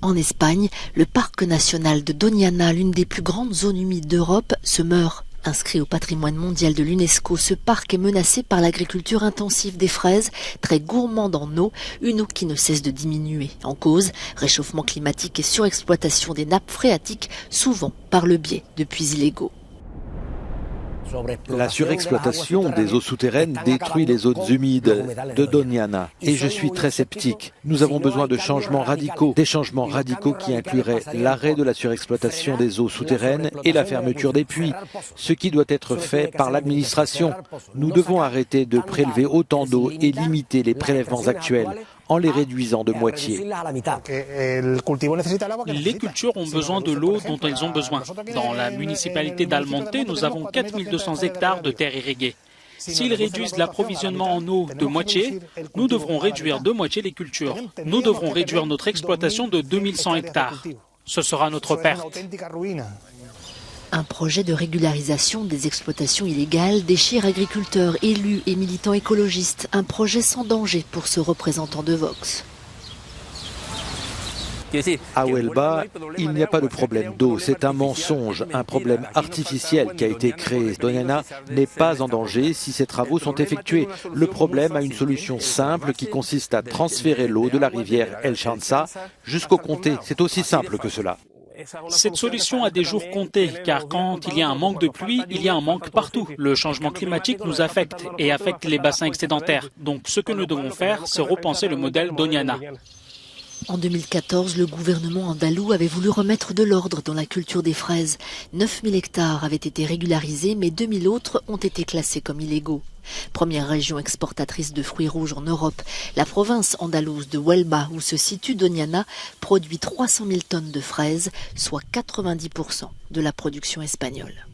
En Espagne, le parc national de Doñana, l'une des plus grandes zones humides d'Europe, se meurt. Inscrit au patrimoine mondial de l'UNESCO, ce parc est menacé par l'agriculture intensive des fraises, très gourmande en eau, une eau qui ne cesse de diminuer. En cause, réchauffement climatique et surexploitation des nappes phréatiques, souvent par le biais de puits illégaux. La surexploitation des eaux souterraines détruit les zones humides de Doñana et je suis très sceptique. Nous avons besoin de changements radicaux, des changements radicaux qui incluraient l'arrêt de la surexploitation des eaux souterraines et la fermeture des puits, ce qui doit être fait par l'administration. Nous devons arrêter de prélever autant d'eau et limiter les prélèvements actuels en les réduisant de moitié. Les cultures ont besoin de l'eau dont elles ont besoin. Dans la municipalité d'Almonte, nous avons 4200 hectares de terres irriguées. S'ils réduisent l'approvisionnement en eau de moitié, nous devrons réduire de moitié les cultures. Nous devrons réduire notre exploitation de 2100 hectares. Ce sera notre perte. Un projet de régularisation des exploitations illégales déchire agriculteurs, élus et militants écologistes. Un projet sans danger pour ce représentant de Vox. À Huelva, il n'y a pas de problème d'eau, c'est un mensonge, un problème artificiel qui a été créé. Doñana n'est pas en danger si ces travaux sont effectués. Le problème a une solution simple qui consiste à transférer l'eau de la rivière El Chanza jusqu'au comté. C'est aussi simple que cela. Cette solution a des jours comptés, car quand il y a un manque de pluie, il y a un manque partout. Le changement climatique nous affecte et affecte les bassins excédentaires. Donc ce que nous devons faire, c'est repenser le modèle Doñana. En 2014, le gouvernement andalou avait voulu remettre de l'ordre dans la culture des fraises. 9000 hectares avaient été régularisés, mais 2000 autres ont été classés comme illégaux. Première région exportatrice de fruits rouges en Europe, la province andalouse de Huelva, où se situe Doñana, produit 300 000 tonnes de fraises, soit 90% de la production espagnole.